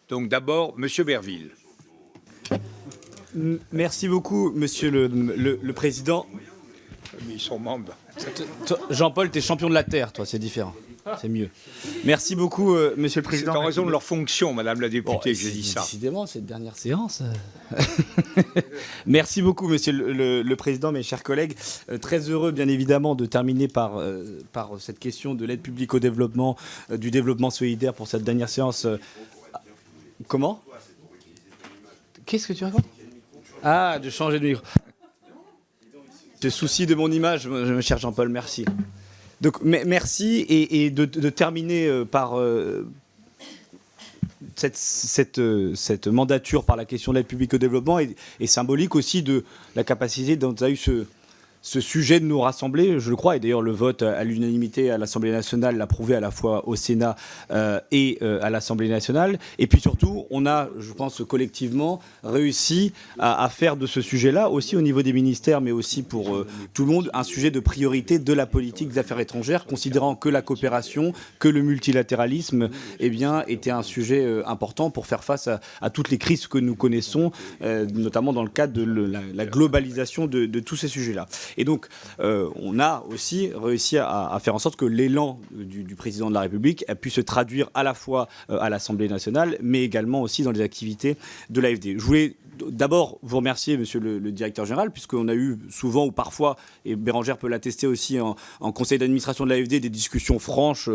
Donc d'abord, Monsieur Berville. Merci beaucoup, Monsieur le Président. Mais ils sont membres. Jean-Paul, t'es champion de la Terre, toi, c'est différent. C'est mieux. Merci beaucoup, Monsieur le Président. C'est en raison de leur fonction, Madame la députée, que j'ai dit ça. Décidément, cette dernière séance. Merci beaucoup, Monsieur le Président, mes chers collègues. Très heureux, bien évidemment, de terminer par cette question de l'aide publique au développement, du développement solidaire pour cette dernière séance. Comment ? Qu'est-ce que tu racontes ? Ah, de changer de micro. Ce souci de mon image, mon cher Jean-Paul, merci. Donc, merci et de terminer par cette mandature par la question de l'aide publique au développement est symbolique aussi de la capacité dont a eu ce sujet de nous rassembler, je le crois, et d'ailleurs le vote à l'unanimité à l'Assemblée nationale l'a prouvé à la fois au Sénat et à l'Assemblée nationale. Et puis surtout, on a, je pense, collectivement réussi à faire de ce sujet-là, aussi au niveau des ministères, mais aussi pour tout le monde, un sujet de priorité de la politique des affaires étrangères, considérant que la coopération, que le multilatéralisme, eh bien, était un sujet important pour faire face à toutes les crises que nous connaissons, notamment dans le cadre de la globalisation de tous ces sujets-là. Et donc, on a aussi réussi à faire en sorte que l'élan du président de la République a pu se traduire à la fois à l'Assemblée nationale, mais également aussi dans les activités de l'AFD. Je voulais d'abord vous remercier, monsieur le directeur général, puisqu'on a eu souvent ou parfois, et Bérangère peut l'attester aussi en conseil d'administration de l'AFD, des discussions franches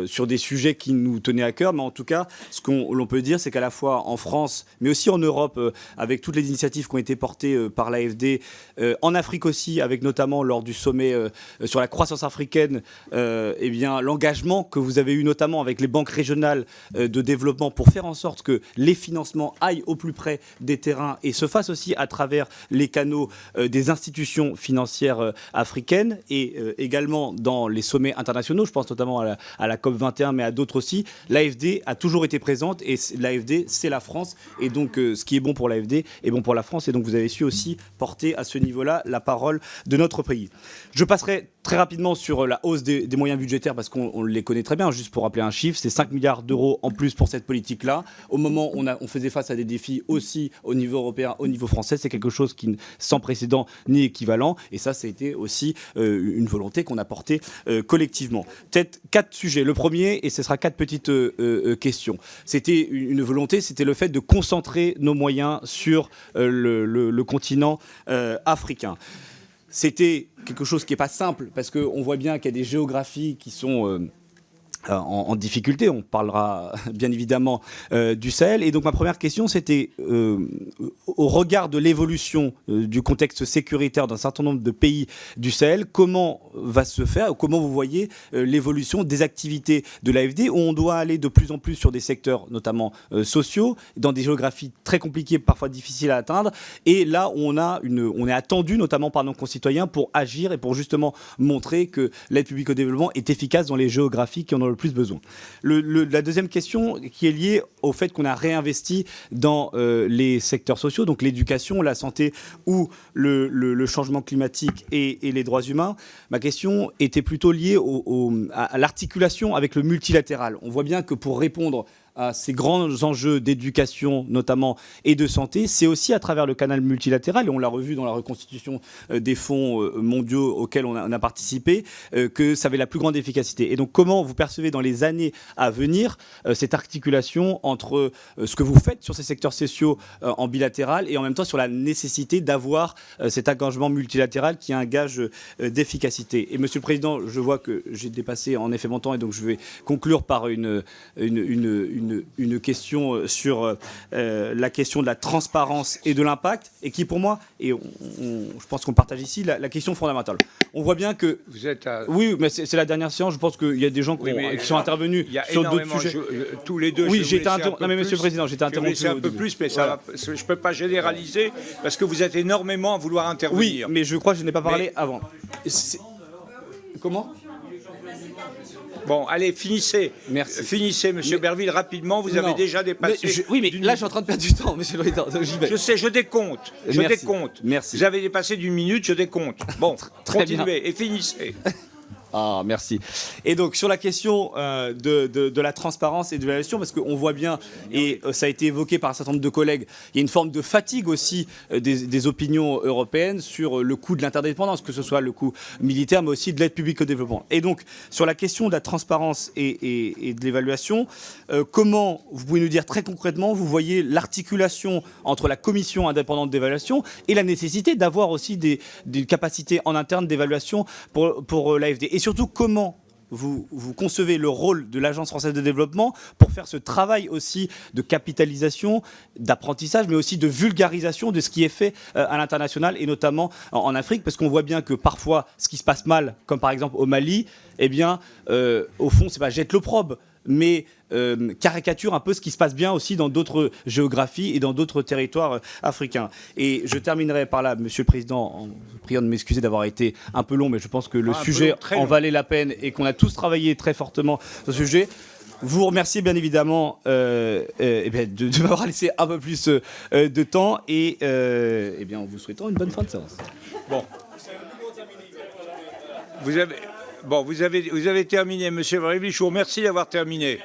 sur des sujets qui nous tenaient à cœur. Mais en tout cas, ce qu'on peut dire, c'est qu'à la fois en France, mais aussi en Europe, avec toutes les initiatives qui ont été portées par l'AFD, en Afrique aussi, avec notamment lors du sommet sur la croissance africaine, eh bien, l'engagement que vous avez eu notamment avec les banques régionales de développement pour faire en sorte que les financements aillent au plus près des terrains et se fassent aussi à travers les canaux des institutions financières africaines et également dans les sommets internationaux, je pense notamment à la COP21 mais à d'autres aussi. L'AFD a toujours été présente et l'AFD c'est la France et donc ce qui est bon pour l'AFD est bon pour la France et donc vous avez su aussi porter à ce niveau-là la parole de notre pays. Je passerai très rapidement sur la hausse des moyens budgétaires parce qu'on les connaît très bien, juste pour rappeler un chiffre, c'est 5 milliards d'euros en plus pour cette politique-là. Au moment où on faisait face à des défis aussi au niveau européen, au niveau français, c'est quelque chose qui sans précédent ni équivalent. Et ça a été aussi une volonté qu'on a portée collectivement. Peut-être 4 sujets. Le premier, et ce sera 4 petites questions. C'était une volonté, c'était le fait de concentrer nos moyens sur le continent africain. C'était quelque chose qui n'est pas simple, parce qu'on voit bien qu'il y a des géographies qui sont en difficulté. On parlera bien évidemment du Sahel. Et donc ma première question, c'était au regard de l'évolution du contexte sécuritaire d'un certain nombre de pays du Sahel, comment va se faire, comment vous voyez l'évolution des activités de l'AFD, où on doit aller de plus en plus sur des secteurs notamment sociaux, dans des géographies très compliquées, parfois difficiles à atteindre, et là où on est attendu notamment par nos concitoyens pour agir et pour justement montrer que l'aide publique au développement est efficace dans les géographies qui en ont le plus besoin. La deuxième question qui est liée au fait qu'on a réinvesti dans les secteurs sociaux, donc l'éducation, la santé ou le changement climatique et les droits humains. Ma question était plutôt liée à l'articulation avec le multilatéral. On voit bien que pour répondre à ces grands enjeux d'éducation notamment et de santé, c'est aussi à travers le canal multilatéral, et on l'a revu dans la reconstitution des fonds mondiaux auxquels on a participé, que ça avait la plus grande efficacité. Et donc comment vous percevez dans les années à venir cette articulation entre ce que vous faites sur ces secteurs sociaux en bilatéral et en même temps sur la nécessité d'avoir cet engagement multilatéral qui est un gage d'efficacité. Et Monsieur le Président, je vois que j'ai dépassé en effet mon temps et donc je vais conclure par une question sur la question de la transparence et de l'impact, et qui pour moi, et je pense qu'on partage ici, la question fondamentale. On voit bien que... Vous êtes à... Oui, mais c'est la dernière séance, je pense qu'il y a des gens qui sont intervenus sur d'autres sujets. Tous les deux, oui, j'ai été interrompu. Non mais Monsieur le Président, j'ai été interrompu. Je vais un peu plus, mais ça va, je ne peux pas généraliser, parce que vous êtes énormément à vouloir intervenir. Oui, mais je crois que je n'ai pas parlé avant. Comment ? Bon, allez, finissez. Merci. Finissez, Monsieur Berville, rapidement. Vous avez déjà dépassé. Oui, mais là, je suis en train de perdre du temps, Monsieur le Président. J'y vais. Je sais, je décompte. Je décompte. Merci. Vous avez dépassé d'1 minute, je décompte. Bon, continuez et finissez. Ah, merci. Et donc, sur la question de la transparence et de l'évaluation, parce qu'on voit bien, et ça a été évoqué par un certain nombre de collègues, il y a une forme de fatigue aussi des opinions européennes sur le coût de l'interdépendance, que ce soit le coût militaire, mais aussi de l'aide publique au développement. Et donc, sur la question de la transparence et de l'évaluation, comment, vous pouvez nous dire très concrètement, vous voyez l'articulation entre la commission indépendante d'évaluation et la nécessité d'avoir aussi des capacités en interne d'évaluation pour l'AFD. Et surtout, comment vous concevez le rôle de l'Agence française de développement pour faire ce travail aussi de capitalisation, d'apprentissage, mais aussi de vulgarisation de ce qui est fait à l'international et notamment en Afrique, parce qu'on voit bien que parfois, ce qui se passe mal, comme par exemple au Mali, eh bien, au fond, c'est pas jette l'opprobre, mais caricature un peu ce qui se passe bien aussi dans d'autres géographies et dans d'autres territoires africains. Et je terminerai par là, Monsieur le Président, en vous priant de m'excuser d'avoir été un peu long, mais je pense que le sujet en valait la peine et qu'on a tous travaillé très fortement sur ce sujet. Vous remerciez bien évidemment de m'avoir laissé un peu plus de temps et en vous souhaitant une bonne fin de séance. Bon. Vous avez terminé, Monsieur Varévich. Je vous remercie d'avoir terminé.